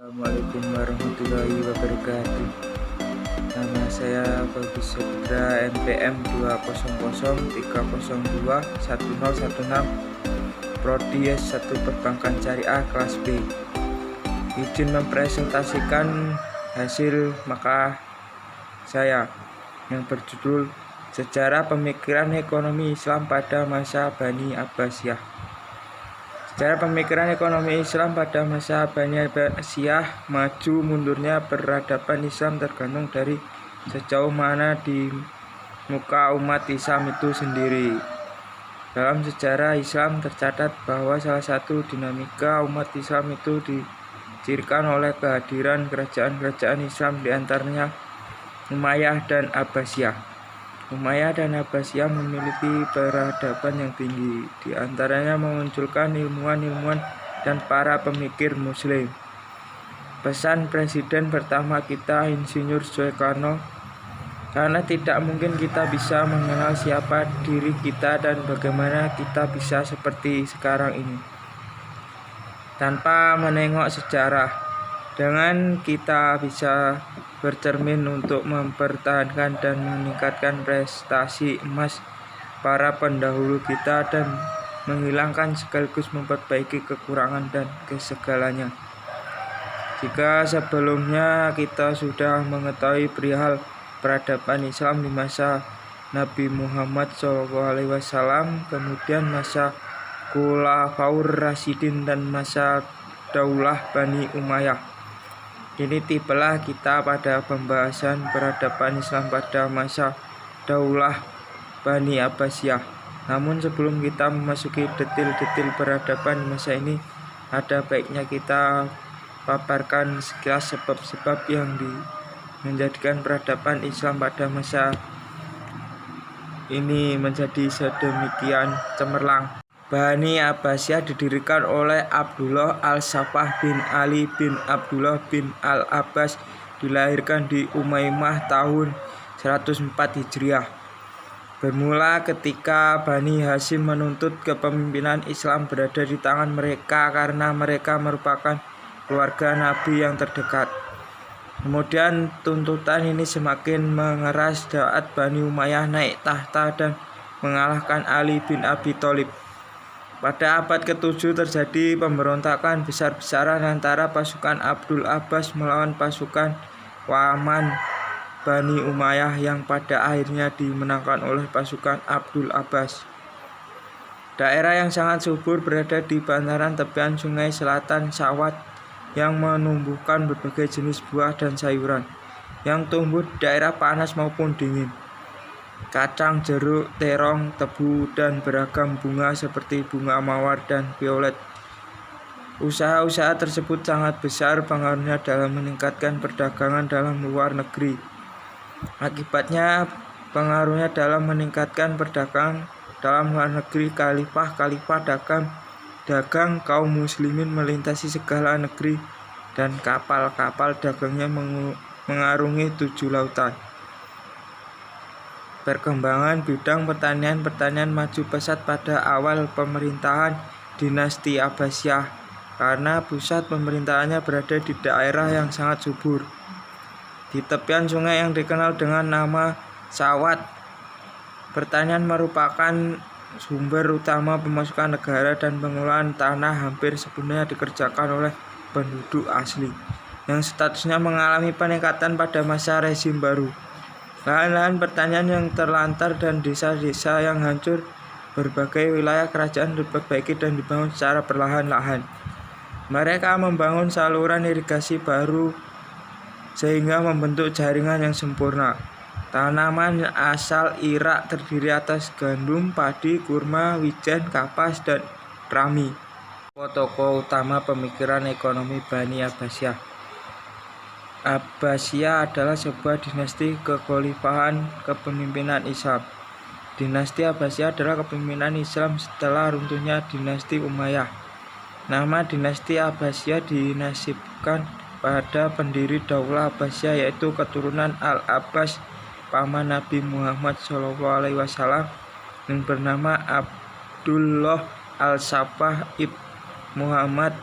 Assalamualaikum warahmatullahi wabarakatuh. Nama saya Bagus Saputra, NPM 20030021016, Prodi S1 Perbankan Syariah kelas B. Izin mempresentasikan hasil makalah saya yang berjudul Sejarah Pemikiran Ekonomi Islam pada Masa Bani Abbasiyah. Sejarah pemikiran ekonomi Islam pada masa Bani Abbasiyah, maju mundurnya peradaban Islam tergantung dari sejauh mana di muka umat Islam itu sendiri. Dalam sejarah Islam tercatat bahwa salah satu dinamika umat Islam itu dicirikan oleh kehadiran kerajaan-kerajaan Islam, diantaranya Umayyah dan Abbasiyah. Umayyah dan Abbasiyah memiliki peradaban yang tinggi, di antaranya memunculkan ilmuwan-ilmuwan dan para pemikir muslim. Pesan presiden pertama kita, Insinyur Soekarno, karena tidak mungkin kita bisa mengenal siapa diri kita dan bagaimana kita bisa seperti sekarang ini tanpa menengok sejarah. Dengan kita bisa bercermin untuk mempertahankan dan meningkatkan prestasi emas para pendahulu kita dan menghilangkan sekaligus memperbaiki kekurangan dan kesegalannya. Jika sebelumnya kita sudah mengetahui perihal peradaban Islam di masa Nabi Muhammad SAW, kemudian masa Khulafaur Rasyidin dan masa Daulah Bani Umayyah, kini tibalah kita pada pembahasan peradaban Islam pada masa Daulah Bani Abbasiyah. Namun sebelum kita memasuki detil-detil peradaban masa ini, ada baiknya kita paparkan sekilas sebab-sebab yang menjadikan peradaban Islam pada masa ini menjadi sedemikian cemerlang. Bani Abbasiyah didirikan oleh Abdullah Al-Saffah bin Ali bin Abdullah bin Al-Abbas, dilahirkan di Umayyah tahun 104 Hijriah. Bermula ketika Bani Hashim menuntut kepemimpinan Islam berada di tangan mereka karena mereka merupakan keluarga Nabi yang terdekat. Kemudian tuntutan ini semakin mengeras saat Bani Umayyah naik tahta dan mengalahkan Ali bin Abi Thalib. Pada abad ke-7 terjadi pemberontakan besar-besaran antara pasukan Abdul Abbas melawan pasukan Waman Bani Umayyah yang pada akhirnya dimenangkan oleh pasukan Abdul Abbas. Daerah yang sangat subur berada di bantaran tepian sungai selatan Sawat yang menumbuhkan berbagai jenis buah dan sayuran yang tumbuh di daerah panas maupun dingin. Kacang, jeruk, terong, tebu, dan beragam bunga seperti bunga mawar dan violet. Usaha-usaha tersebut sangat besar pengaruhnya dalam meningkatkan perdagangan dalam luar negeri. Akibatnya pengaruhnya dalam meningkatkan perdagangan dalam luar negeri, khalifah dagang kaum muslimin melintasi segala negeri dan kapal-kapal dagangnya mengarungi 7 lautan. Perkembangan bidang pertanian maju pesat pada awal pemerintahan dinasti Abbasiyah karena pusat pemerintahannya berada di daerah yang sangat subur di tepian sungai yang dikenal dengan nama Sawat. Pertanian merupakan sumber utama pemasukan negara dan pengelolaan tanah hampir sepenuhnya dikerjakan oleh penduduk asli yang statusnya mengalami peningkatan pada masa rezim baru. Lahan-lahan pertanian yang terlantar dan desa-desa yang hancur, berbagai wilayah kerajaan diperbaiki dan dibangun secara perlahan-lahan. Mereka membangun saluran irigasi baru sehingga membentuk jaringan yang sempurna. Tanaman asal Irak terdiri atas gandum, padi, kurma, wijen, kapas, dan rami. Tokoh utama pemikiran ekonomi Bani Abbasiyah. Abbasiyah adalah sebuah dinasti kekhalifahan kepemimpinan Islam. Dinasti Abbasiyah adalah kepemimpinan Islam setelah runtuhnya dinasti Umayyah. Nama dinasti Abbasiyah dinasibkan pada pendiri Daulah Abbasiyah, yaitu keturunan Al-Abbas, paman Nabi Muhammad SAW, yang bernama Abdullah Al-Saffah ibn Muhammad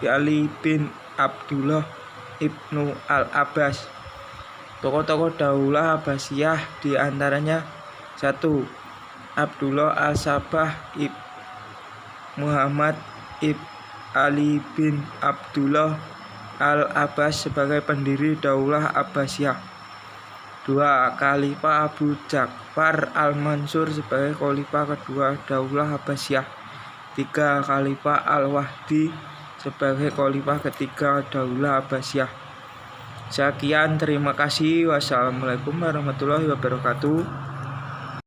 Ali bin Abdullah ibnu al-Abbas. Tokoh-tokoh Daulah Abbasiyah diantaranya 1. Abdullah al-Sabah Muhammad ibn Ali bin Abdullah al-Abbas sebagai pendiri Daulah Abbasiyah. 2. Khalifah Abu Ja'far al-Mansur sebagai khalifah kedua Daulah Abbasiyah. 3. Khalifah al-Wahdi sebagai khalifah ketiga Daulah Abbasiyah. Sekian, terima kasih. Wassalamualaikum warahmatullahi wabarakatuh.